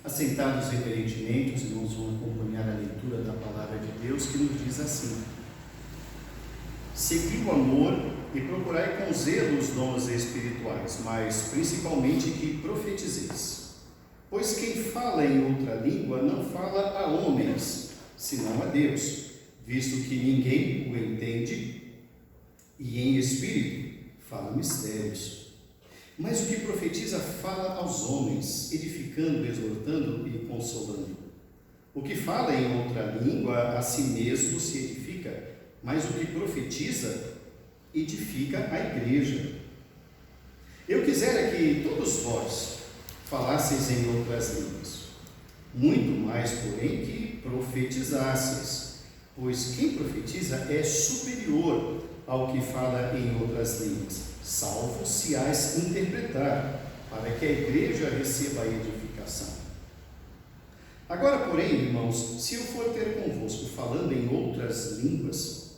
Assentados reverentemente, os irmãos vão acompanhar a leitura da palavra de Deus, que nos diz assim: segui o amor e procurai com zelo os dons espirituais, mas principalmente que profetizeis. Pois quem fala em outra língua não fala a homens, senão a Deus, visto que ninguém o entende, e em espírito fala mistérios. Mas o que profetiza fala aos homens, edificando, exortando e consolando. O que fala em outra língua a si mesmo se edifica, mas o que profetiza edifica a igreja. Eu quisera que todos vós falasseis em outras línguas, muito mais, porém, que profetizasseis, pois quem profetiza é superior ao que fala em outras línguas, salvo se as interpretar, para que a igreja receba a edificação. Agora, porém, irmãos, se eu for ter convosco falando em outras línguas,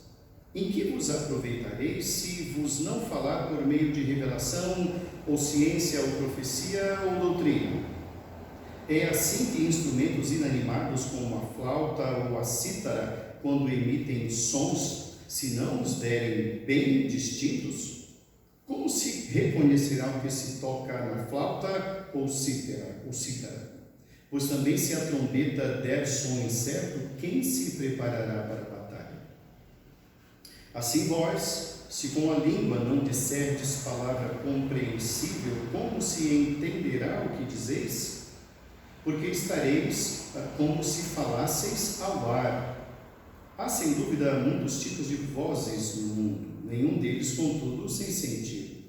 em que vos aproveitarei se vos não falar por meio de revelação, ou ciência, ou profecia, ou doutrina? É assim que instrumentos inanimados como a flauta ou a cítara, quando emitem sons, se não os derem bem distintos, como se reconhecerá o que se toca na flauta ou cítara? Pois também se a trombeta der som incerto, quem se preparará para a batalha? Assim vós, se com a língua não disserdes palavra compreensível, como se entenderá o que dizeis? Porque estareis como se falasseis ao ar. Há sem dúvida muitos tipos de vozes no mundo, nenhum deles, contudo, sem sentido.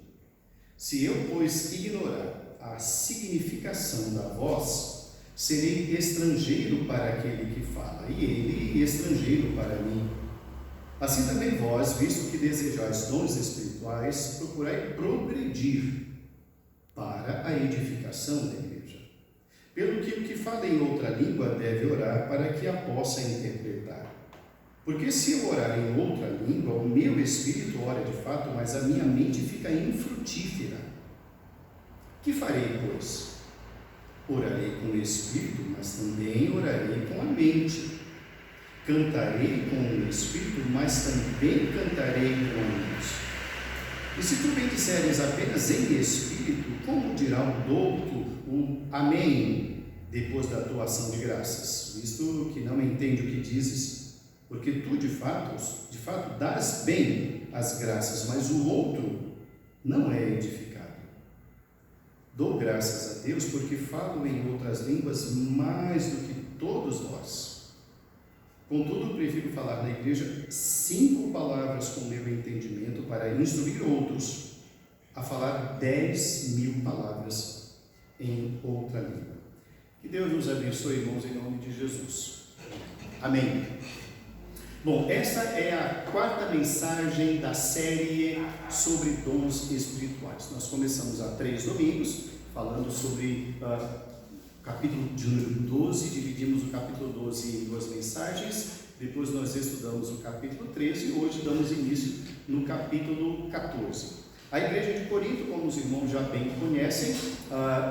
Se eu, pois, ignorar a significação da voz, serei estrangeiro para aquele que fala, e ele estrangeiro para mim. Assim também vós, visto que desejais dons espirituais, procurai progredir para a edificação da igreja. Pelo que o que fala em outra língua deve orar para que a possa interpretar. Porque se eu orar em outra língua, o meu espírito ora de fato, mas a minha mente fica infrutífera. Que farei, pois? Orarei com o espírito, mas também orarei com a mente. Cantarei com o espírito, mas também cantarei com a mente. E se tu bem disseres apenas em espírito, como dirá o douto o amém depois da tua ação de graças, visto que não entende o que dizes? Porque tu, de fato, dás bem as graças, mas o outro não é edificado. Dou graças a Deus porque falo em outras línguas mais do que todos vós. Contudo, prefiro falar na igreja 5 palavras com meu entendimento para instruir outros a falar 10.000 palavras em outra língua. Que Deus nos abençoe, irmãos, em nome de Jesus. Amém. Bom, essa é a 4ª mensagem da série sobre dons espirituais. Nós começamos há 3 domingos, falando sobre o capítulo de número 12, dividimos o capítulo 12 em 2 mensagens, depois nós estudamos o capítulo 13 e hoje damos início no capítulo 14. A igreja de Corinto, como os irmãos já bem conhecem,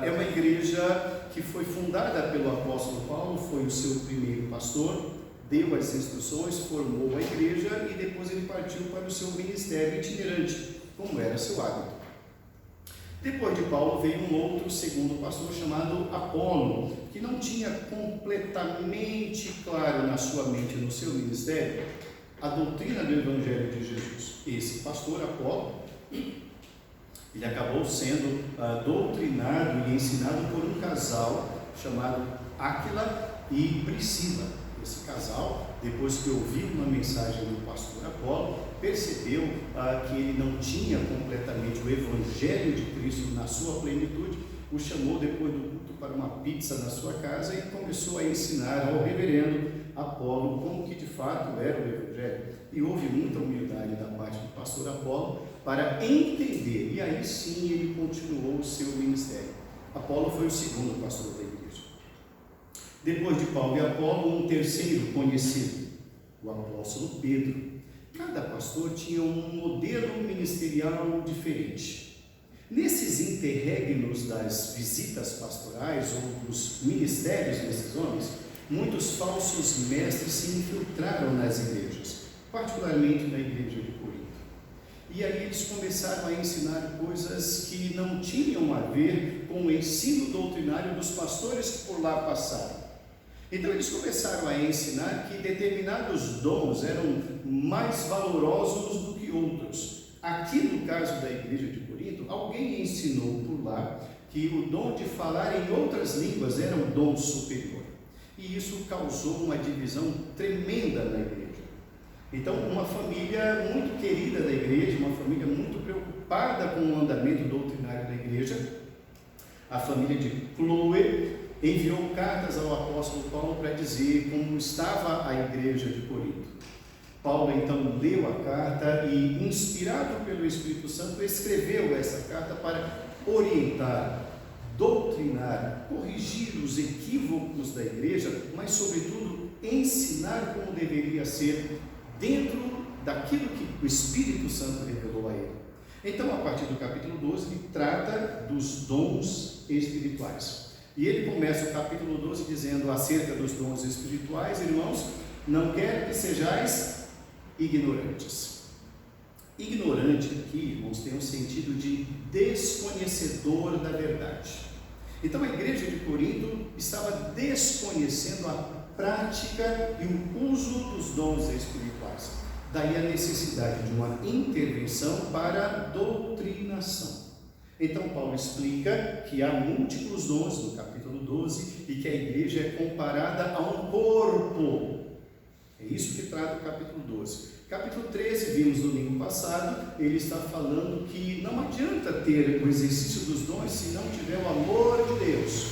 é uma igreja que foi fundada pelo apóstolo Paulo, foi o seu primeiro pastor, deu as instruções, formou a igreja e depois ele partiu para o seu ministério itinerante, como era seu hábito. Depois de Paulo veio um outro segundo pastor chamado Apolo, que não tinha completamente claro na sua mente, no seu ministério, a doutrina do Evangelho de Jesus. Esse pastor Apolo, ele acabou sendo doutrinado e ensinado por um casal chamado Áquila e Priscila. Esse casal, depois que ouviu uma mensagem do pastor Apolo, percebeu que ele não tinha completamente o Evangelho de Cristo na sua plenitude, o chamou depois do culto para uma pizza na sua casa e começou a ensinar ao reverendo Apolo como que de fato era o Evangelho. E houve muita humildade da parte do pastor Apolo para entender, e aí sim ele continuou o seu ministério. Apolo foi o segundo pastor da igreja. Depois de Paulo e Apolo, um terceiro conhecido, o apóstolo Pedro. Cada pastor tinha um modelo ministerial diferente. Nesses interregnos das visitas pastorais ou dos ministérios desses homens, muitos falsos mestres se infiltraram nas igrejas, particularmente na igreja de Corinto. E aí eles começaram a ensinar coisas que não tinham a ver com o ensino doutrinário dos pastores que por lá passaram. Então eles começaram a ensinar que determinados dons eram mais valorosos do que outros. Aqui no caso da igreja de Corinto, alguém ensinou por lá que o dom de falar em outras línguas era um dom superior. E isso causou uma divisão tremenda na igreja. Então, uma família muito querida da igreja, uma família muito preocupada com o andamento doutrinário da igreja, a família de Chloe, enviou cartas ao apóstolo Paulo para dizer como estava a igreja de Corinto. Paulo então leu a carta e, inspirado pelo Espírito Santo, escreveu essa carta para orientar, doutrinar, corrigir os equívocos da igreja, mas sobretudo ensinar como deveria ser dentro daquilo que o Espírito Santo revelou a ele. Então, a partir do capítulo 12, ele trata dos dons espirituais. E ele começa o capítulo 12 dizendo acerca dos dons espirituais: irmãos, não quero que sejais ignorantes. Ignorante aqui, irmãos, tem um sentido de desconhecedor da verdade. Então a igreja de Corinto estava desconhecendo a prática e o uso dos dons espirituais. Daí a necessidade de uma intervenção para a doutrinação. Então Paulo explica que há múltiplos dons no capítulo 12 e que a igreja é comparada a um corpo. É isso que trata o capítulo 12. Capítulo 13, vimos no domingo passado, ele está falando que não adianta ter o exercício dos dons se não tiver o amor de Deus.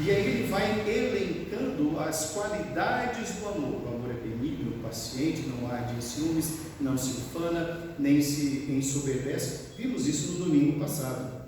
E aí ele vai elencando as qualidades do amor. O amor é benigno, paciente, não arde em ciúmes, não se ufana, nem se ensoberbece. Vimos isso no domingo passado.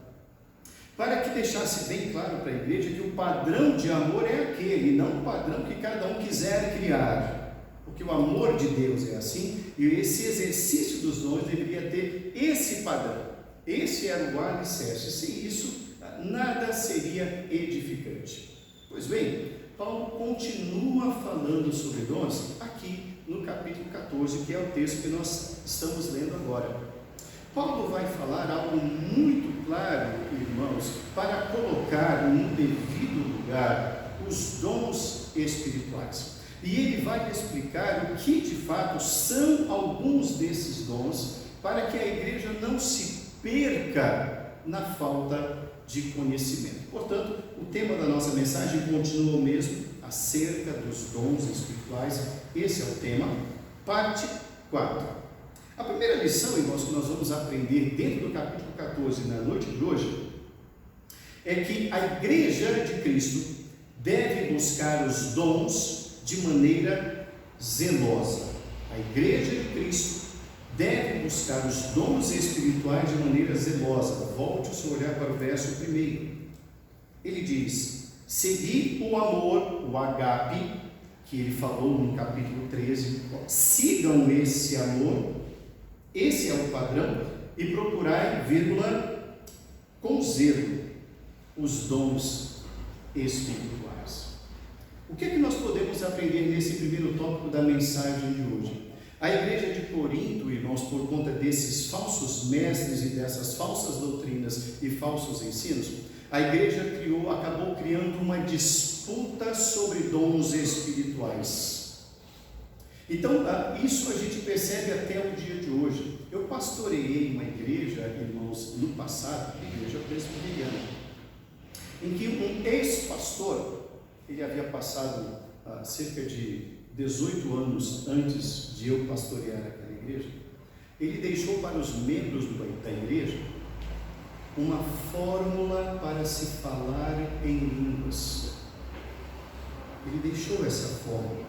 Para que deixasse bem claro para a igreja que o padrão de amor é aquele, não o padrão que cada um quiser criar. Porque o amor de Deus é assim, e esse exercício dos dons deveria ter esse padrão. Esse era o alicerce. Sem isso, nada seria edificante. Pois bem, Paulo continua falando sobre dons aqui no capítulo 14, que é o texto que nós estamos lendo agora. Paulo vai falar algo muito claro, irmãos, para colocar no devido lugar os dons espirituais. E ele vai explicar o que de fato são alguns desses dons, para que a igreja não se perca na falta de conhecimento. Portanto, o tema da nossa mensagem continua o mesmo, acerca dos dons espirituais. Esse é o tema, parte 4. A primeira lição, irmãos, que nós vamos aprender dentro do capítulo 14, na noite de hoje, é que a igreja de Cristo deve buscar os dons de maneira zelosa. A igreja de Cristo deve buscar os dons espirituais de maneira zelosa. Volte o seu olhar para o verso 1. Ele diz: seguir o amor, o agape, que ele falou no capítulo 13, sigam esse amor, esse é o padrão, e procurai, vírgula, com zelo, os dons espirituais. O que é que nós podemos aprender nesse primeiro tópico da mensagem de hoje? A igreja de Corinto, irmãos, por conta desses falsos mestres e dessas falsas doutrinas e falsos ensinos, a igreja acabou criando uma disputa sobre dons espirituais. Então, isso a gente percebe até o dia de hoje. Eu pastoreei uma igreja, irmãos, no passado, a igreja presbiteriana, em que um ex-pastor, ele havia passado cerca de 18 anos antes de eu pastorear aquela igreja, ele deixou para os membros da igreja uma fórmula para se falar em línguas. Ele deixou essa fórmula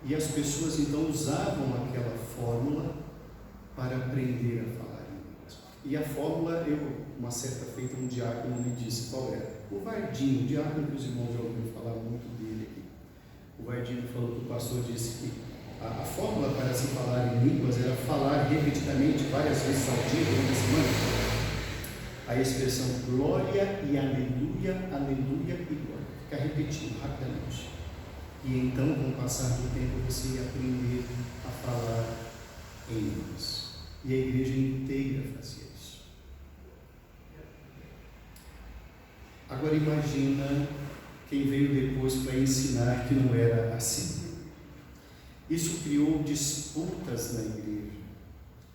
e as pessoas então usavam aquela fórmula para aprender a falar em línguas. E a fórmula, uma certa feita, um diácono me disse qual era. O Vardinho, o diácono que os irmãos já ouviram falar muito dele aqui. O Vardinho falou que o pastor disse que a fórmula para se falar em línguas era falar repetidamente várias vezes ao dia durante a semana. a expressão glória e aleluia, aleluia e glória. Fica repetindo rapidamente. E então, com o passar do tempo, você ia aprender a falar em línguas. E a igreja inteira fazia isso. Agora imagina quem veio depois para ensinar que não era assim. Isso criou disputas na igreja,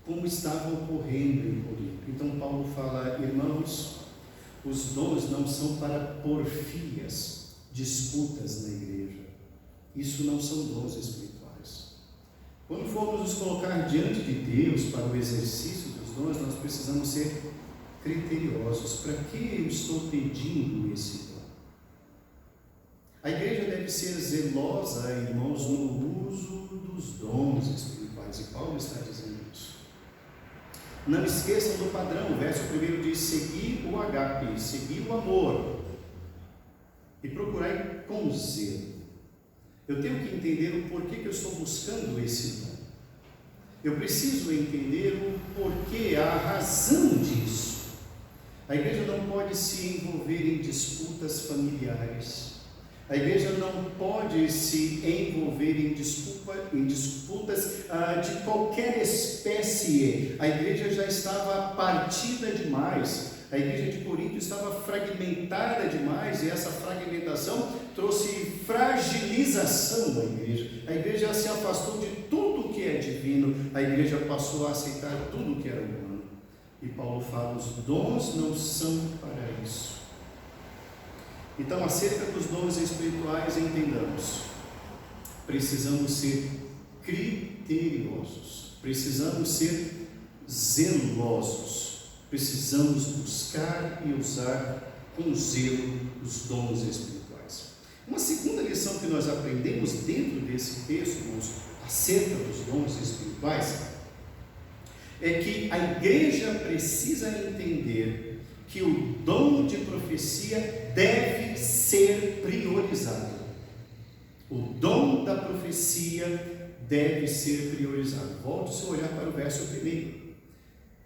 como estava ocorrendo em Corinto. Então Paulo fala: irmãos, os dons não são para porfias, disputas na igreja. Isso não são dons espirituais. Quando formos nos colocar diante de Deus para o exercício dos dons, nós precisamos ser criteriosos. Para que eu estou pedindo esse dom? A igreja deve ser zelosa, irmãos, no uso dos dons espirituais. E Paulo está dizendo isso. Não esqueçam do padrão. O verso 1 diz: seguir o agape, seguir o amor e procurai com zelo. Eu tenho que entender o porquê que eu estou buscando esse dom. Eu preciso entender o porquê, a razão disso. A igreja não pode se envolver em disputas familiares. A igreja não pode se envolver em disputas de qualquer espécie. A igreja já estava partida demais. A igreja de Corinto estava fragmentada demais, e essa fragmentação trouxe fragilização da igreja. A igreja se afastou de tudo que é divino. A igreja passou a aceitar tudo que era humano. E Paulo fala: os dons não são para isso. Então, acerca dos dons espirituais, entendamos, precisamos ser criteriosos, precisamos ser zelosos, precisamos buscar e usar com zelo os dons espirituais. Uma segunda lição que nós aprendemos dentro desse texto, irmãos, acerca dos dons espirituais, é que a igreja precisa entender que o dom de profecia deve ser priorizado. O dom da profecia deve ser priorizado. Volte o seu olhar para o verso 1.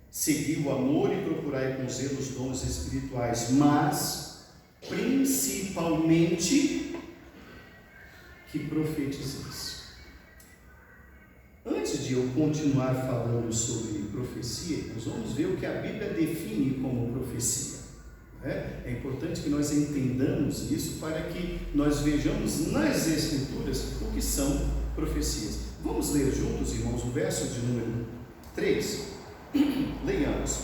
Segui o amor e procurai com zelo os dons espirituais, mas principalmente que profetizeis. Antes de eu continuar falando sobre profecia, nós vamos ver o que a Bíblia define como profecia. É importante que nós entendamos isso para que nós vejamos nas Escrituras o que são profecias. Vamos ler juntos, irmãos, o verso de número 3. Leiamos.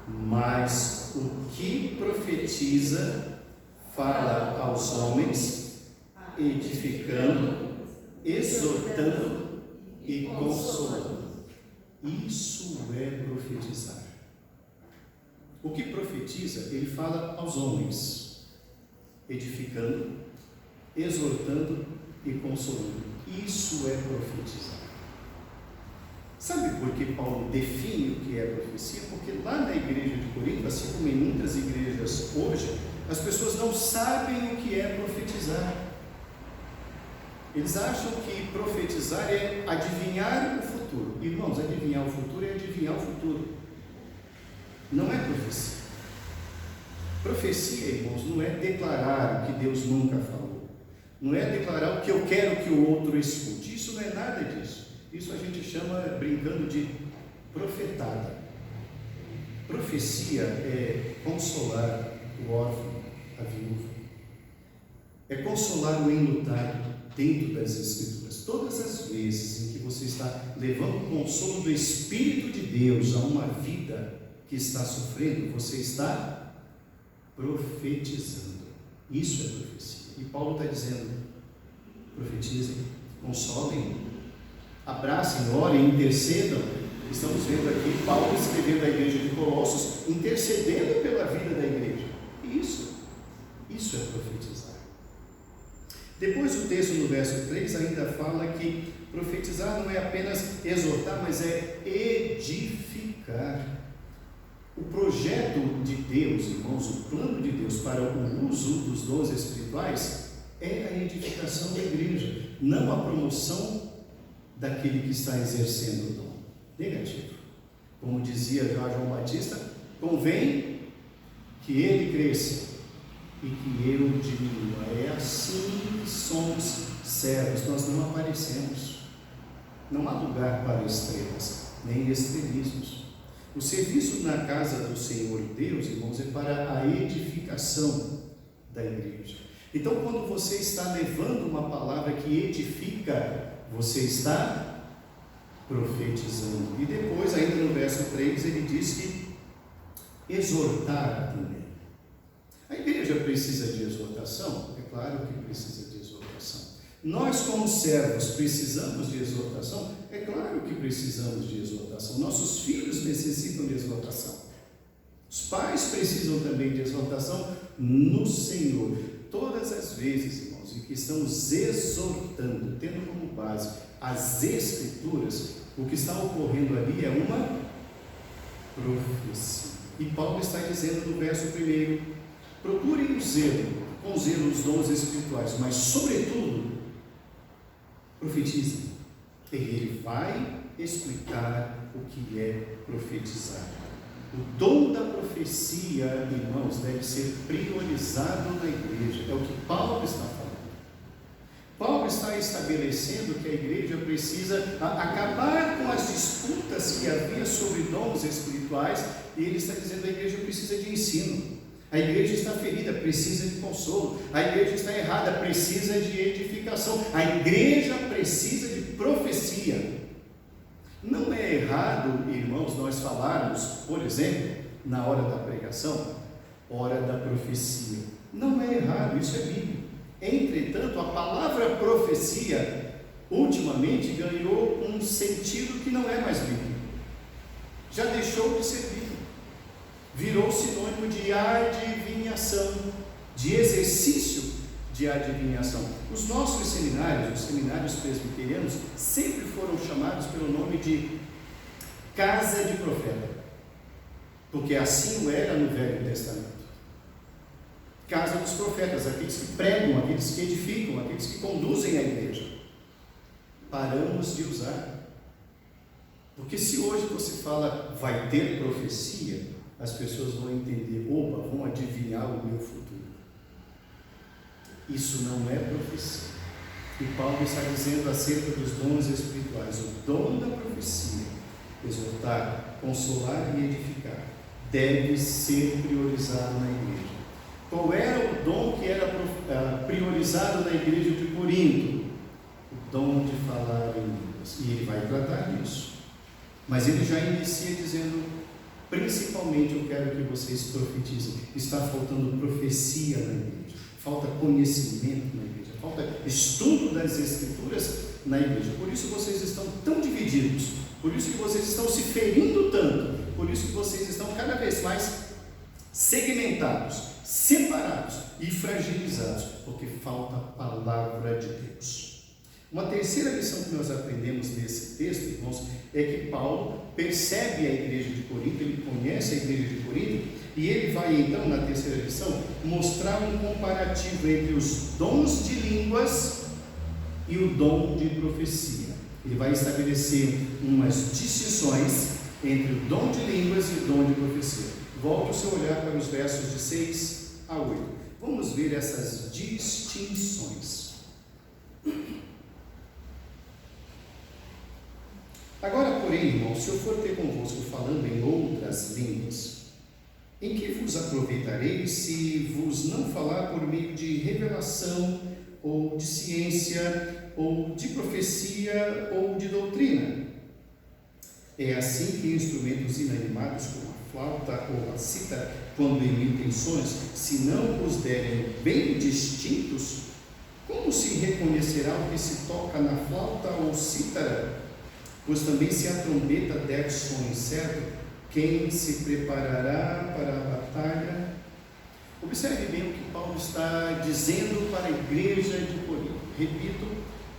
Mas o que profetiza fala aos homens, edificando, exortando e consolando. Isso é profetizar. O que profetiza, ele fala aos homens, edificando, exortando e consolando. Isso é profetizar. Sabe por que Paulo define o que é profecia? Porque lá na igreja de Corinto, assim como em muitas igrejas hoje, as pessoas não sabem o que é profetizar. Eles acham que profetizar é adivinhar o futuro. Irmãos, adivinhar o futuro é adivinhar o futuro. Não é profecia. Profecia, irmãos, não é declarar o que Deus nunca falou. Não é declarar o que eu quero que o outro escute. Isso não é nada disso. Isso a gente chama, brincando, de profetada. Profecia é consolar o órfão, a viúva. É consolar o enlutado dentro das Escrituras. Todas as vezes em que você está levando o consolo do Espírito de Deus a uma vida que está sofrendo, você está profetizando. Isso é profecia. E Paulo está dizendo: profetizem, consolem, abracem, orem, intercedam. Estamos vendo aqui Paulo escrevendo à igreja de Colossos, intercedendo pela vida da igreja. Isso é profetizar. Depois o texto no verso 3 ainda fala que profetizar não é apenas exortar, mas é edificar. O projeto de Deus, irmãos, o plano de Deus para o uso dos dons espirituais é a edificação da igreja, não a promoção daquele que está exercendo o dom. Negativo. Como dizia já João Batista, convém que ele cresça e que eu diminua. É assim que somos servos, nós não aparecemos. Não há lugar para estrelas, nem estrelismos. O serviço na casa do Senhor Deus, irmãos, é para a edificação da igreja. Então, quando você está levando uma palavra que edifica, você está profetizando. E depois, ainda no verso 3, ele diz que exortar também. A igreja precisa de exortação? É claro que precisa de exortação. Nós, como servos, precisamos de exortação? É claro que precisamos de exortação. Nossos filhos necessitam de exortação. Os pais precisam também de exortação no Senhor. Todas as vezes, irmãos, em que estamos exortando, tendo como base as Escrituras, o que está ocorrendo ali é uma profecia. E Paulo está dizendo no verso 1, procurem com zelo os dons espirituais, mas sobretudo, profetizem. E ele vai explicar o que é profetizar. O dom da profecia, irmãos, deve ser priorizado na igreja. É o que Paulo está falando. Paulo está estabelecendo que a igreja precisa acabar com as disputas que havia sobre dons espirituais, e ele está dizendo que a igreja precisa de ensino. A igreja está ferida, precisa de consolo. A igreja está errada, precisa de edificação. A igreja precisa de profecia. Não é errado, irmãos, nós falarmos, por exemplo, na hora da pregação, hora da profecia. Não é errado, isso é bíblico. Entretanto, a palavra profecia, ultimamente, ganhou um sentido que não é mais bíblico. Já deixou de ser bíblico. Virou sinônimo de adivinhação, de exercício de adivinhação. Os nossos seminários, os seminários presbiterianos, sempre foram chamados pelo nome de casa de profeta, porque assim o era no Velho Testamento. Casa dos profetas, aqueles que pregam, aqueles que edificam, aqueles que conduzem a igreja. Paramos de usar, porque se hoje você fala vai ter profecia, as pessoas vão entender, opa, vão adivinhar o meu futuro. Isso não é profecia. E Paulo está dizendo acerca dos dons espirituais, o dom da profecia, exortar, consolar e edificar, deve ser priorizado na igreja. Qual era o dom que era priorizado na igreja de Corinto? O dom de falar em línguas. E ele vai tratar disso. Mas ele já inicia dizendo, principalmente eu quero que vocês profetizem. Está faltando profecia na igreja, falta conhecimento na igreja, falta estudo das Escrituras na igreja. Por isso vocês estão tão divididos, por isso que vocês estão se ferindo tanto, por isso que vocês estão cada vez mais segmentados, separados e fragilizados, porque falta a palavra de Deus. Uma terceira lição que nós aprendemos nesse texto, irmãos, é que Paulo percebe a igreja de Corinto, ele conhece a igreja de Corinto, e ele vai então, na terceira lição, mostrar um comparativo entre os dons de línguas e o dom de profecia. Ele vai estabelecer umas distinções entre o dom de línguas e o dom de profecia. Volte o seu olhar para os versos de 6 a 8. Vamos ver essas distinções. Agora, porém, irmãos, se eu for ter convosco falando em outras línguas, em que vos aproveitarei se vos não falar por meio de revelação, ou de ciência, ou de profecia, ou de doutrina? É assim que instrumentos inanimados como a flauta ou a cítara, quando emitem sons, se não os derem bem distintos, como se reconhecerá o que se toca na flauta ou cítara? Pois também se a trombeta der som incerto, quem se preparará para a batalha? Observe bem o que Paulo está dizendo para a igreja de Corinto. Repito,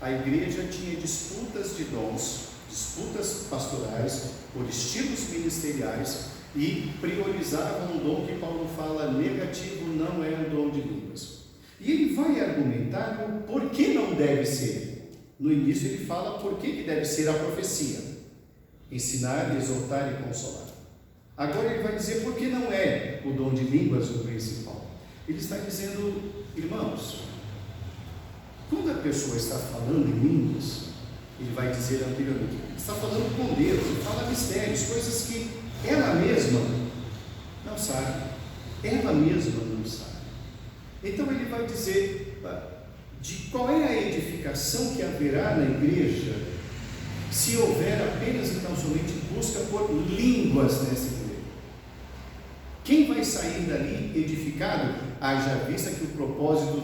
a igreja tinha disputas de dons, disputas pastorais, por estilos ministeriais, e priorizavam um dom que Paulo fala negativo, não é o dom de línguas. E ele vai argumentar o porquê não deve ser. No início ele fala por que deve ser a profecia: ensinar, exortar e consolar. Agora ele vai dizer por que não é o dom de línguas o principal. Ele está dizendo, irmãos, quando a pessoa está falando em línguas, ele vai dizer anteriormente, está falando com Deus, ele fala mistérios, coisas que ela mesma não sabe. Ela mesma não sabe. Então ele vai dizer de qual é a edificação que haverá na igreja se houver apenas então somente busca por línguas nessa igreja. Quem vai sair dali edificado? Haja vista que o propósito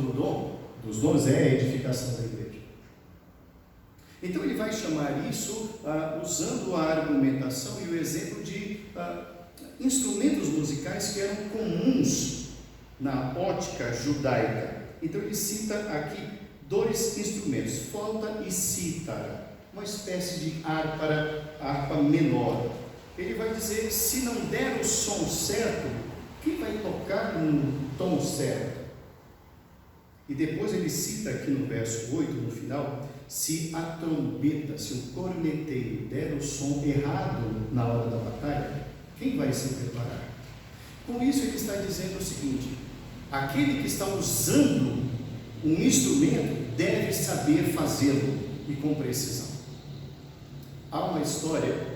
dos dons é a edificação da igreja. Então ele vai chamar isso usando a argumentação e o exemplo de instrumentos musicais que eram comuns na ótica judaica. Então ele cita aqui 2 instrumentos, flauta e cítara, uma espécie de harpa menor. Ele vai dizer, se não der o som certo, quem vai tocar no tom certo? E depois ele cita aqui no verso 8, no final, se a trombeta, se o corneteiro der o som errado na hora da batalha, quem vai se preparar? Com isso ele está dizendo o seguinte, aquele que está usando um instrumento deve saber fazê-lo e com precisão. Há uma história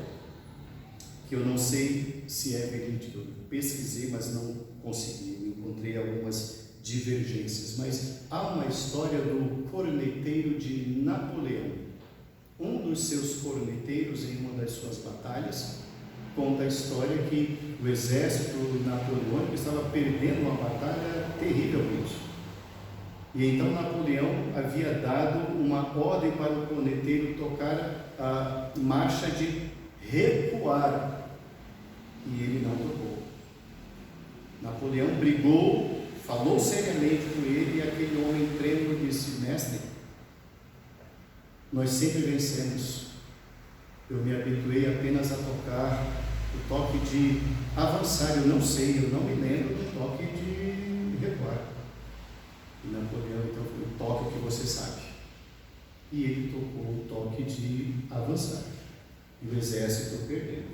que eu não sei se é verídica, eu pesquisei, mas não consegui, encontrei algumas divergências, mas há uma história do corneteiro de Napoleão. Um dos seus corneteiros, em uma das suas batalhas, conta a história que o exército napoleônico estava perdendo uma batalha terrivelmente. E então Napoleão havia dado uma ordem para o corneteiro tocar a marcha de recuar, e ele não tocou. Napoleão brigou, falou seriamente com ele, e aquele homem trêmulo disse, mestre, nós sempre vencemos, eu me habituei apenas a tocar o toque de avançar, eu não sei, eu não me lembro do toque de recuar. E Napoleão então foi o toque que você sabe, e ele tocou o toque de avançar, e o exército perdeu.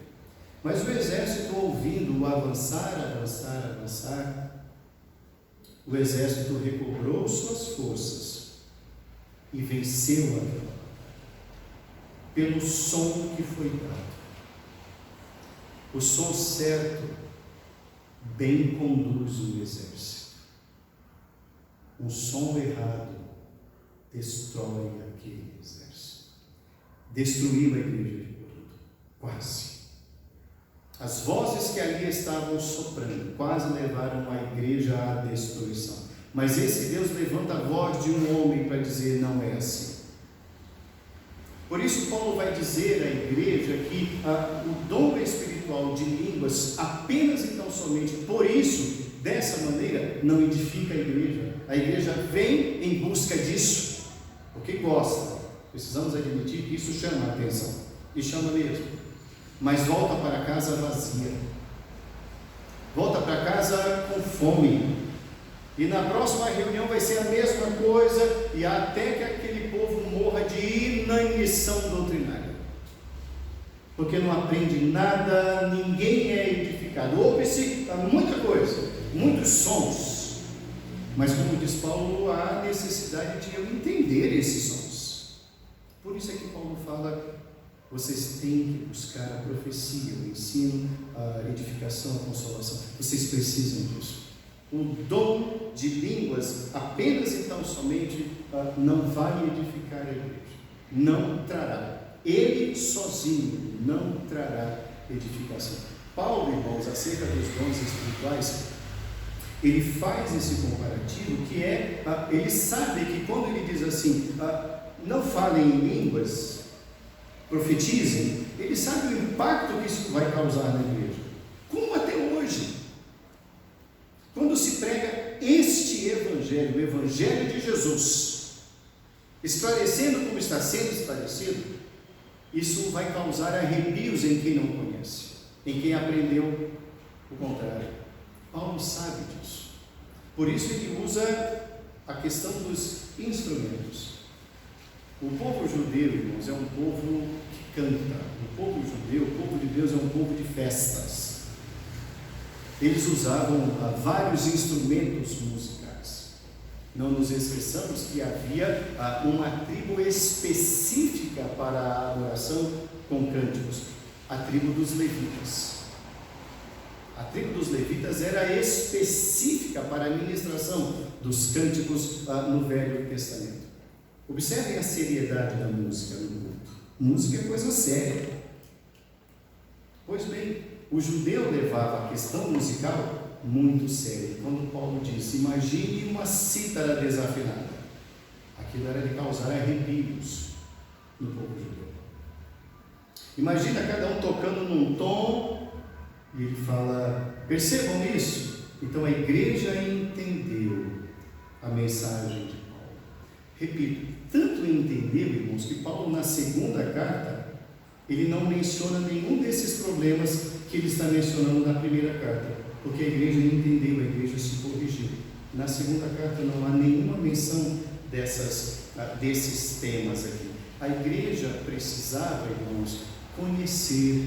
Mas o exército, ouvindo o avançar, o exército recobrou suas forças e venceu a guerra pelo som que foi dado. O som certo bem conduz o exército. Um som errado destrói aquele exército. Destruiu a igreja de Corinto, quase. As vozes que ali estavam soprando quase levaram a igreja à destruição. Mas esse Deus levanta a voz de um homem para dizer, não é assim. Por isso Paulo vai dizer à igreja que o dom espiritual de línguas apenas e tão somente por isso, dessa maneira, não edifica a igreja. A igreja vem em busca disso, porque gosta. Precisamos admitir que isso chama a atenção, e chama mesmo. Mas volta para casa vazia, volta para casa com fome, e na próxima reunião vai ser a mesma coisa, e até que aquele povo morra de inanição doutrinária, porque não aprende nada, ninguém é edificado. Ouve-se muita coisa, muitos sons, mas como diz Paulo, há necessidade de eu entender esses sons. Por isso é que Paulo fala, vocês têm que buscar a profecia, o ensino, a edificação, a consolação. Vocês precisam disso. O dom de línguas, apenas então somente, não vai edificar a igreja. Não trará. Ele sozinho não trará edificação. Paulo, irmãos, acerca dos dons espirituais, ele faz esse comparativo que é, ele sabe que quando ele diz assim, não falem em línguas, profetizem, ele sabe o impacto que isso vai causar na igreja, como até hoje, quando se prega este evangelho, o evangelho de Jesus, esclarecendo como está sendo esclarecido, isso vai causar arrepios em quem não conhece, em quem aprendeu o contrário. Paulo sabe disso, por isso ele usa a questão dos instrumentos. O povo judeu, irmãos, é um povo que canta. O povo judeu, o povo de Deus, é um povo de festas. eles usavam vários instrumentos musicais. Não nos esqueçamos que havia uma tribo específica para a adoração com cânticos, a tribo dos levitas. A tribo dos levitas era específica para a ministração dos cânticos no Velho Testamento. Observem a seriedade da música no culto. Música é coisa séria. Pois bem, o judeu levava a questão musical muito séria. Quando Paulo diz, imagine uma cítara desafinada, aquilo era de causar arrepios no povo judeu. Imagina cada um tocando num tom, e ele fala, percebam isso? Então a igreja entendeu a mensagem de Paulo. Repito, tanto entendeu, irmãos, que Paulo na segunda carta, ele não menciona nenhum desses problemas que ele está mencionando na primeira carta, porque a igreja entendeu, a igreja se corrigiu. Na segunda carta não há nenhuma menção desses temas aqui. A igreja precisava, irmãos, conhecer.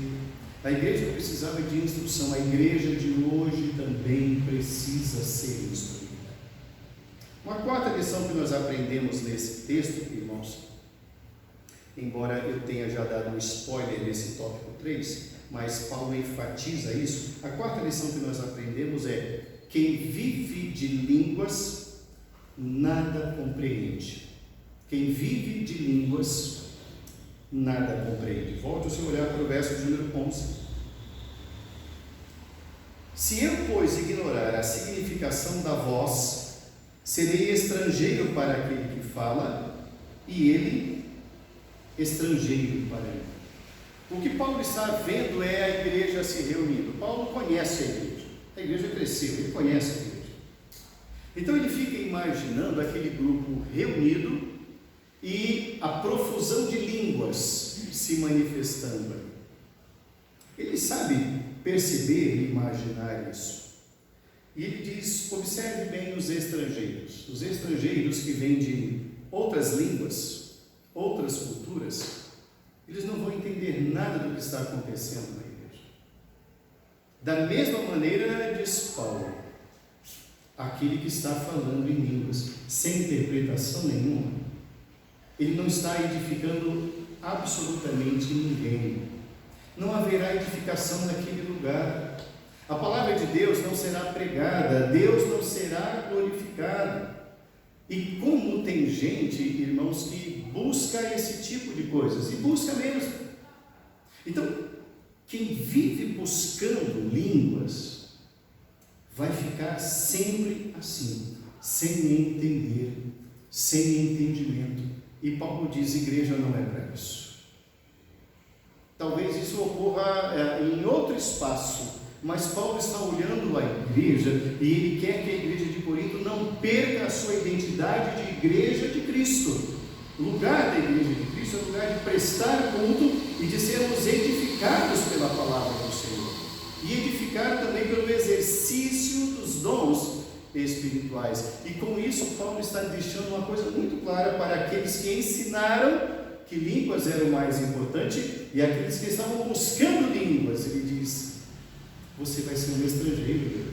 A igreja precisava de instrução. A igreja de hoje também precisa ser instruída. Uma quarta lição que nós aprendemos nesse texto, irmãos, embora eu tenha já dado um spoiler nesse tópico 3, mas Paulo enfatiza isso. A quarta lição que nós aprendemos é: quem vive de línguas nada compreende. Quem vive de línguas nada compreende. Volte o seu olhar para o verso de número 11. Se eu, pois, ignorar a significação da voz, serei estrangeiro para aquele que fala, e ele estrangeiro para ele. O que Paulo está vendo é a igreja se reunindo. Paulo conhece a igreja cresceu, ele conhece a igreja. Então ele fica imaginando aquele grupo reunido e a profusão de línguas se manifestando ali. Ele sabe perceber e imaginar isso. E ele diz, observe bem os estrangeiros que vêm de outras línguas, outras culturas, eles não vão entender nada do que está acontecendo na igreja. Da mesma maneira, diz Paulo, aquele que está falando em línguas, sem interpretação nenhuma, ele não está edificando absolutamente ninguém. Não haverá edificação naquele lugar. A palavra de Deus não será pregada, Deus não será glorificado. E como tem gente, irmãos, que busca esse tipo de coisas, e busca mesmo. Então, quem vive buscando línguas, vai ficar sempre assim, sem entender, sem entendimento. E Paulo diz, igreja não é para isso. Talvez isso ocorra em outro espaço, mas Paulo está olhando a igreja e ele quer que a igreja de Corinto não perca a sua identidade de igreja de Cristo. O lugar da igreja de Cristo é o lugar de prestar culto e de sermos edificados pela palavra do Senhor. E edificar também pelo exercício dos dons espirituais. E com isso Paulo está deixando uma coisa muito clara para aqueles que ensinaram que línguas eram mais importantes e aqueles que estavam buscando línguas. Ele diz, você vai ser um estrangeiro,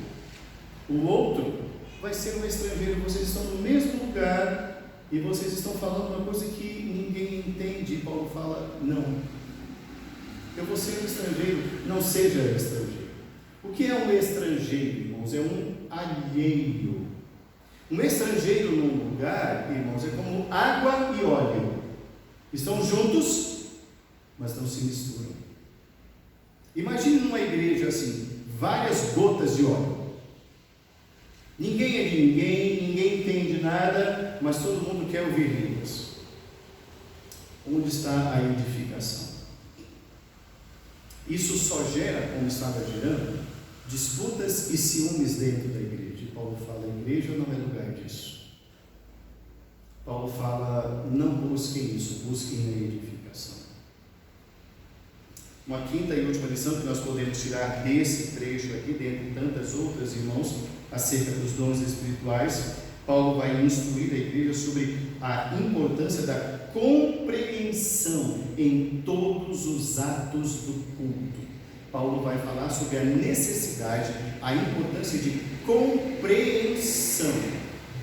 o outro vai ser um estrangeiro, vocês estão no mesmo lugar e vocês estão falando uma coisa que ninguém entende. E Paulo fala, não, eu vou ser um estrangeiro, não seja estrangeiro. O que é um estrangeiro, irmãos? É um alheio. Um estrangeiro num lugar, irmãos, é como água e óleo, estão juntos, mas não se misturam. Imagine numa igreja assim, várias gotas de óleo. Ninguém é de ninguém, ninguém entende nada, mas todo mundo quer ouvir línguas. Onde está a edificação? Isso só gera, como estava gerando, disputas e ciúmes dentro da igreja. E Paulo fala, a igreja não é lugar disso. Paulo fala, não busquem isso, busquem a edificação. Uma quinta e última lição que nós podemos tirar desse trecho aqui, dentre tantas outras, irmãos, acerca dos dons espirituais, Paulo vai instruir a igreja sobre a importância da compreensão em todos os atos do culto. Paulo vai falar sobre a necessidade, a importância de compreensão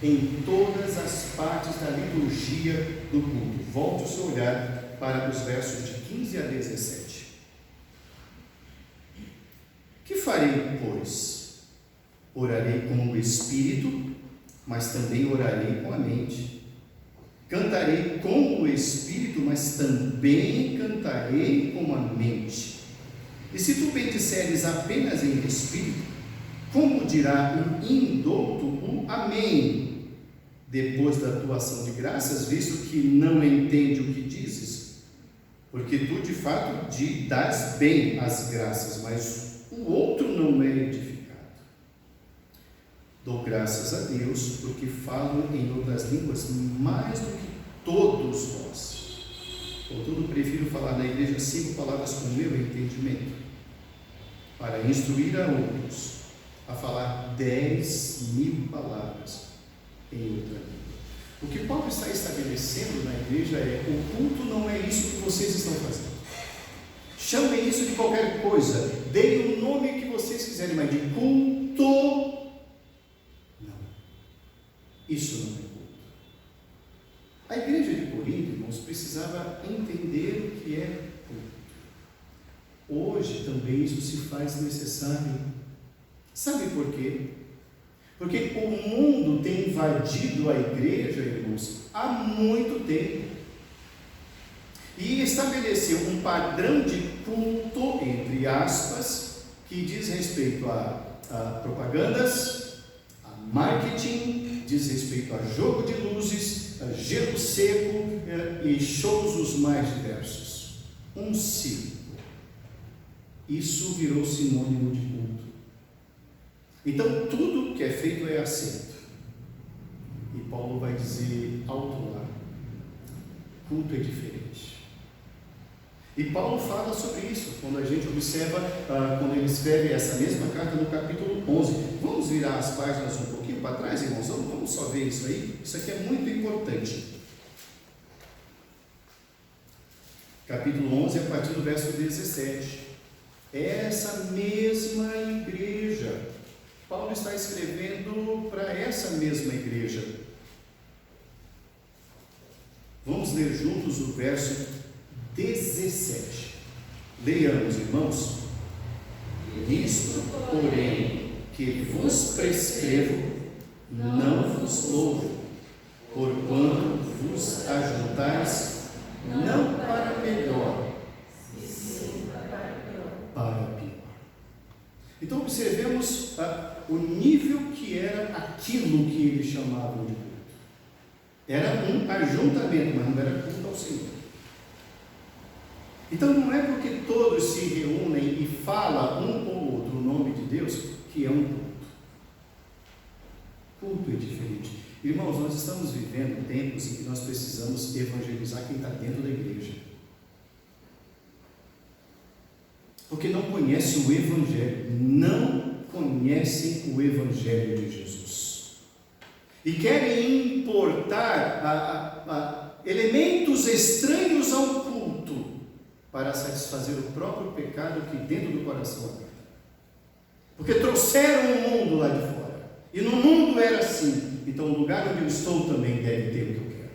em todas as partes da liturgia do culto. Volte o seu olhar para os versos de 15 a 17. Que farei, pois? Orarei com o Espírito, mas também orarei com a mente. Cantarei com o Espírito, mas também cantarei com a mente. E se tu bendizeres apenas em Espírito, como dirá um indouto o Amém, depois da tua ação de graças, visto que não entende o que dizes? Porque tu de fato dás bem as graças, mas o outro não é edificado. Dou graças a Deus, porque falo em outras línguas mais do que todos vós. Contudo, prefiro falar na igreja 5 palavras com o meu entendimento, para instruir a outros a falar 10.000 palavras em outra língua. O que Paulo está estabelecendo na igreja é: o culto não é isso que vocês estão fazendo. Chamem isso de qualquer coisa, deem o nome que vocês quiserem, mas de culto, não. Isso não é culto. A igreja de Corinto, irmãos, precisava entender o que é culto. Hoje também isso se faz necessário. Sabe por quê? Porque o mundo tem invadido a igreja, irmãos, há muito tempo. E estabeleceu um padrão de culto, entre aspas, que diz respeito a propagandas, a marketing, diz respeito a jogo de luzes, a gelo seco e shows os mais diversos. Um circo. Isso virou sinônimo de culto. Então, tudo que é feito é aceito. E Paulo vai dizer alto lá: culto é diferente. E Paulo fala sobre isso, quando a gente observa, quando ele escreve essa mesma carta no capítulo 11. Vamos virar as páginas um pouquinho para trás, irmãos? Vamos só ver isso aí. Isso aqui é muito importante. Capítulo 11, a partir do verso 17. Essa mesma igreja, Paulo está escrevendo para essa mesma igreja. Vamos ler juntos o verso 17. Leiamos, irmãos. Isto, porém, que vos prescrevo, não vos louvo, porquanto vos ajuntais, não para melhor, sim para pior. Então observemos o nível que era aquilo que eles chamavam de culto. Era um ajuntamento, mas não era culto ao Senhor. Então não é porque todos se reúnem e falam um ou outro o nome de Deus que é um culto. Culto é diferente. Irmãos, nós estamos vivendo tempos em que nós precisamos evangelizar quem está dentro da igreja. Porque não conhecem o Evangelho, não conhecem o Evangelho de Jesus. E querem importar elementos estranhos ao culto para satisfazer o próprio pecado que dentro do coração habita. Porque trouxeram o mundo lá de fora. E no mundo era assim. Então o lugar onde eu estou também deve ter o que eu quero.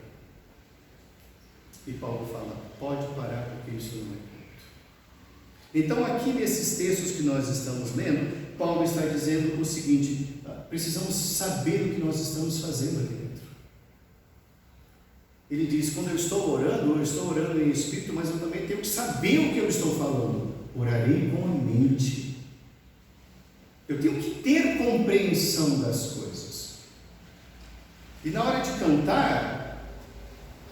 E Paulo fala: pode parar, porque isso não é culto. Então aqui nesses textos que nós estamos lendo, Paulo está dizendo o seguinte: precisamos saber o que nós estamos fazendo aqui dentro. Ele diz: quando eu estou orando em espírito, mas eu também tenho que saber o que eu estou falando. Orarei com a mente. Eu tenho que ter compreensão das coisas. E na hora de cantar,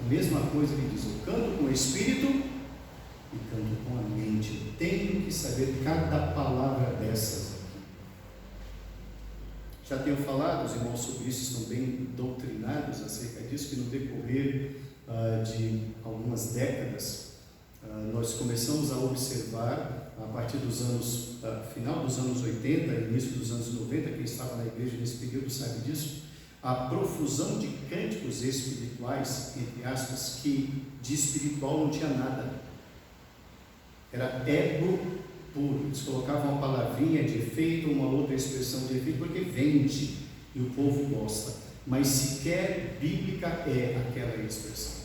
a mesma coisa ele diz: eu canto com o espírito e canto com a mente. Eu tenho que saber cada palavra dessas aqui. Já tenho falado, os irmãos sobre isso estão bem doutrinados acerca disso, que no decorrer de algumas décadas, nós começamos a observar, a partir dos anos, final dos anos 80, início dos anos 90, quem estava na igreja nesse período sabe disso, a profusão de cânticos espirituais, entre aspas, que de espiritual não tinha nada. Era ego puro. Eles colocavam uma palavrinha de efeito, uma outra expressão de efeito, porque vende e o povo gosta. Mas sequer bíblica é aquela expressão.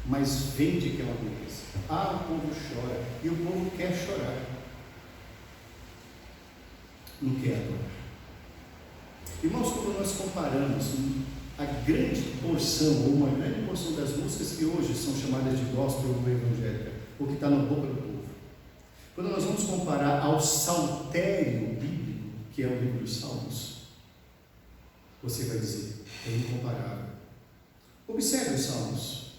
Mas vende que é uma beleza. O povo chora e o povo quer chorar. Não quer adorar. Irmãos, quando nós comparamos a grande porção, ou uma grande porção das músicas que hoje são chamadas de gospel ou evangélica, ou que está na boca do povo, quando nós vamos comparar ao saltério bíblico, que é o livro dos Salmos, você vai dizer, é incomparável. Observe os Salmos.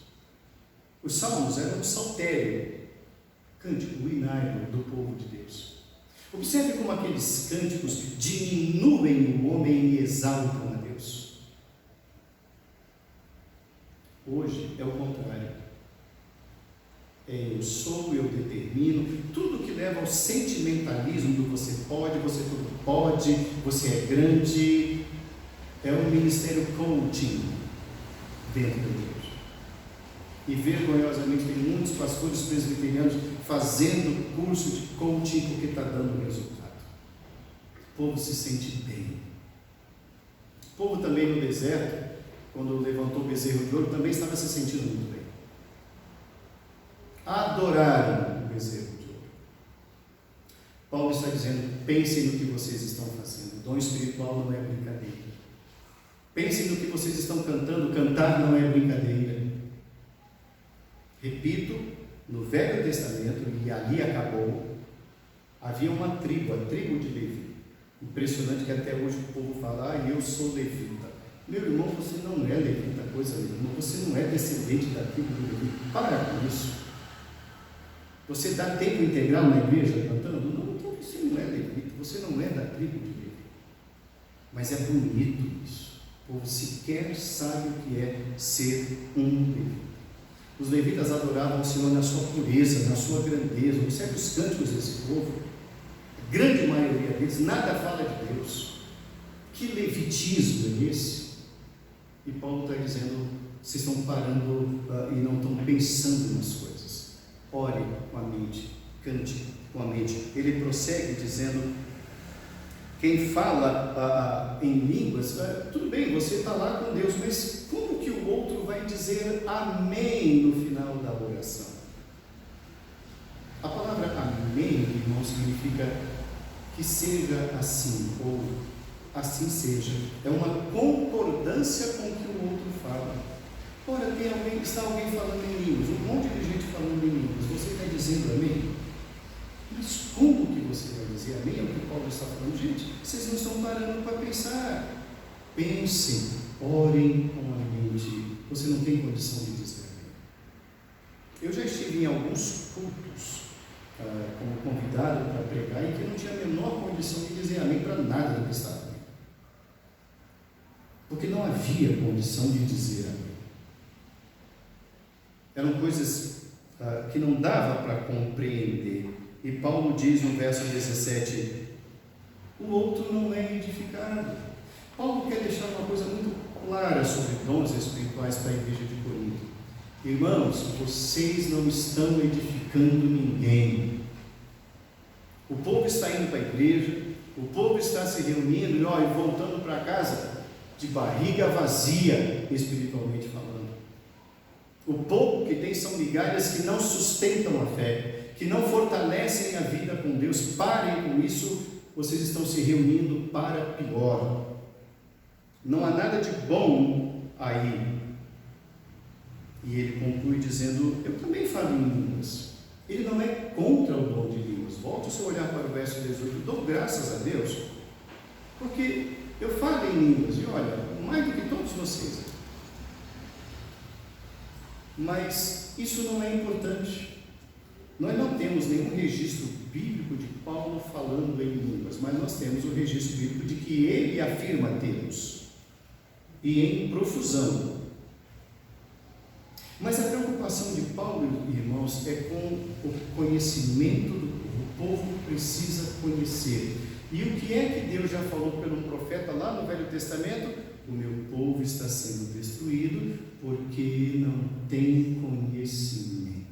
Os Salmos eram um saltério, cântico, o inário do povo de Deus. Observe como aqueles cânticos diminuem o homem e exaltam a Deus. Hoje é o contrário. Eu sou, eu determino, tudo que leva ao sentimentalismo do você pode, você tudo pode, você é grande, é um ministério coaching dentro da igreja. E vergonhosamente tem muitos pastores presbiterianos fazendo curso de coaching porque está dando resultado. O povo se sente bem. O povo também no deserto, quando levantou o bezerro de ouro, também estava se sentindo muito bem. Adoraram o bezerro de ouro. Paulo está dizendo, pensem no que vocês estão fazendo. O dom espiritual não é brincadeira. Pensem no que vocês estão cantando. Cantar não é brincadeira. Repito, no Velho Testamento, e ali acabou, havia uma tribo, a tribo de Levi. Impressionante que até hoje o povo fala, eu sou levita. Meu irmão, você não é levita, coisa nenhuma, você não é descendente da tribo de Levi. Para com isso. Você dá tempo integral na igreja cantando? Não, então você não é levita, você não é da tribo de Levi. Mas é bonito isso. O povo sequer sabe o que é ser um levita. Os levitas adoravam o Senhor na sua pureza, na sua grandeza. Observe os cânticos desse povo. A grande maioria deles nada fala de Deus. Que levitismo é esse? E Paulo está dizendo, vocês estão parando e não estão pensando nas coisas. Ore com a mente, cante com a mente. Ele prossegue dizendo, quem fala em línguas, tudo bem, você está lá com Deus, mas como que o outro vai dizer amém no final da oração? A palavra amém, irmão, significa que seja assim, ou assim seja. É uma concordância com o que o outro fala. Ora, está alguém falando em línguas, um monte de gente falando em línguas, você está dizendo amém? Mas como que você vai dizer amém? É o que Paulo está falando. Gente, vocês não estão parando para pensar. Pensem, orem com a mente. Você não tem condição de dizer amém. Eu já estive em alguns cultos como convidado para pregar e que não tinha a menor condição de dizer amém para nada do que estava ali. Porque não havia condição de dizer amém. Eram coisas que não dava para compreender. E Paulo diz no verso 17, o outro não é edificado. Paulo quer deixar uma coisa muito clara sobre dons espirituais para a igreja de Corinto. Irmãos, vocês não estão edificando ninguém. O povo está indo para a igreja, o povo está se reunindo e voltando para casa de barriga vazia, espiritualmente falando. O pouco que tem são migalhas que não sustentam a fé, que não fortalecem a vida com Deus. Parem com isso, vocês estão se reunindo para pior. Não há nada de bom aí. E ele conclui dizendo, eu também falo em línguas. Ele não é contra o dom de línguas. Volte o seu olhar para o verso 18, dou graças a Deus, porque eu falo em línguas, e olha, mais do que todos vocês. Mas isso não é importante. Nós não temos nenhum registro bíblico de Paulo falando em línguas, mas nós temos o registro bíblico de que ele afirma termos, e em profusão. Mas a preocupação de Paulo, irmãos, é com o conhecimento do povo. O povo precisa conhecer. E o que é que Deus já falou pelo profeta lá no Velho Testamento? O meu povo está sendo destruído porque não tem conhecimento.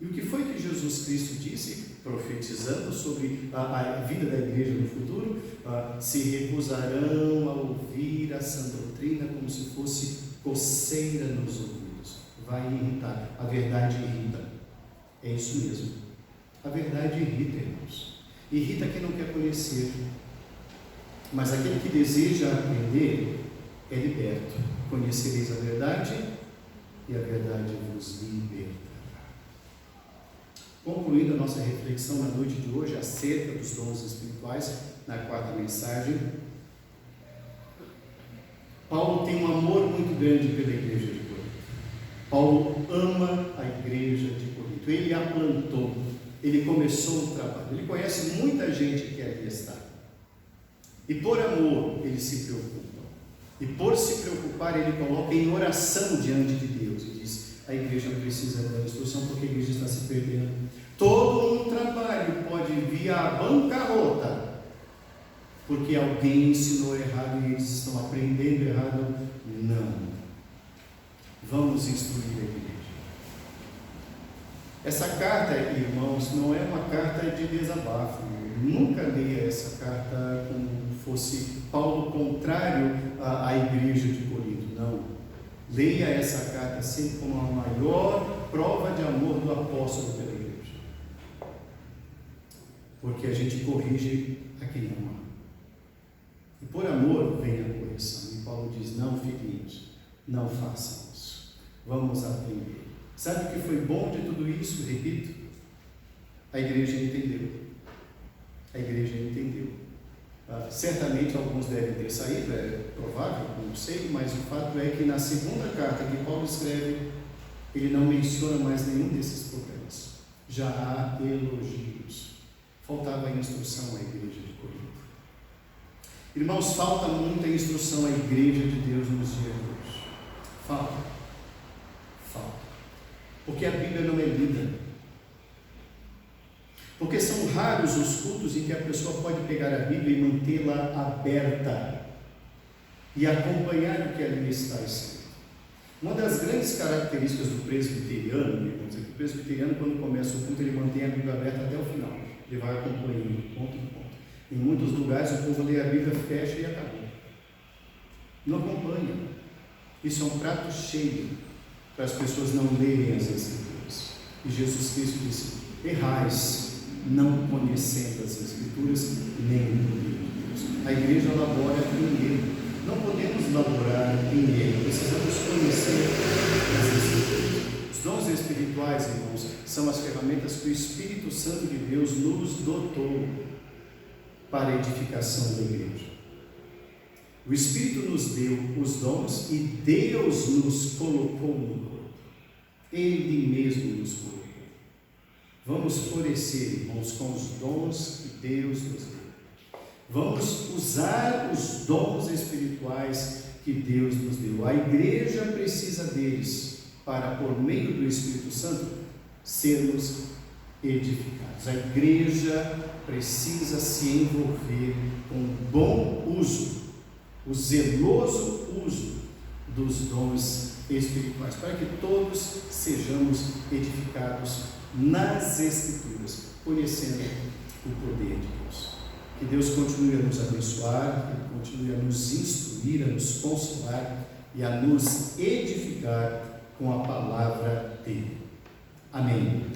E o que foi que Jesus Cristo disse, profetizando sobre a vida da igreja no futuro? Se recusarão a ouvir a sã doutrina como se fosse coceira nos ouvidos. Vai irritar. A verdade irrita. É isso mesmo. A verdade irrita, irmãos. Irrita quem não quer conhecer. Mas aquele que deseja aprender é liberto. Conhecereis a verdade e a verdade vos libertará. Concluindo a nossa reflexão na noite de hoje acerca dos dons espirituais, na quarta mensagem, Paulo tem um amor muito grande pela igreja de Corinto. Paulo ama a igreja de Corinto. Ele a plantou, ele começou o trabalho, ele conhece muita gente que ali está. E por amor ele se preocupa. E por se preocupar ele coloca em oração diante de Deus e diz: a igreja precisa da instrução porque a igreja está se perdendo. Todo um trabalho pode vir à bancarrota porque alguém ensinou errado e eles estão aprendendo errado. Não. Vamos instruir a igreja. Essa carta, irmãos, não é uma carta de desabafo. Nunca leia essa carta como fosse Paulo contrário à igreja de Corinto. Não. Leia essa carta sempre como a maior prova de amor do apóstolo pela igreja. Porque a gente corrige a quem ama. E por amor vem a correção. E Paulo diz: não, filhinhos, não façam isso. Vamos aprender. Sabe o que foi bom de tudo isso? Repito, a igreja entendeu. A igreja entendeu. Certamente alguns devem ter saído, é provável, não sei, mas o fato é que na segunda carta que Paulo escreve, ele não menciona mais nenhum desses problemas. Já há elogios. Faltava instrução à igreja de Corinto. Irmãos, falta muita instrução à igreja de Deus nos dias de hoje. Falta. Porque a Bíblia não é lida. Porque são raros os cultos em que a pessoa pode pegar a Bíblia e mantê-la aberta e acompanhar o que ali está escrito. Uma das grandes características do presbiteriano, vamos dizer que o presbiteriano, quando começa o culto, ele mantém a Bíblia aberta até o final. Ele vai acompanhando, ponto em ponto. Em muitos lugares o povo lê a Bíblia, fecha e acabou. Não acompanha. Isso é um prato cheio para as pessoas não lerem as Escrituras. E Jesus Cristo disse: errais, não conhecendo as Escrituras, nem o poder de Deus. A igreja labora em ele. Não podemos laborar em ele, precisamos conhecer as Escrituras. Os dons espirituais, irmãos, são as ferramentas que o Espírito Santo de Deus nos dotou para a edificação da igreja. O Espírito nos deu os dons e Deus nos colocou no corpo. Ele mesmo nos colocou. Vamos florescer, irmãos, com os dons que Deus nos deu. Vamos usar os dons espirituais que Deus nos deu. A igreja precisa deles para, por meio do Espírito Santo, sermos edificados. A igreja precisa se envolver com o bom uso, o zeloso uso dos dons espirituais, para que todos sejamos edificados nas Escrituras, conhecendo o poder de Deus. Que Deus continue a nos abençoar, que Ele continue a nos instruir, a nos consolar e a nos edificar com a palavra dele. Amém.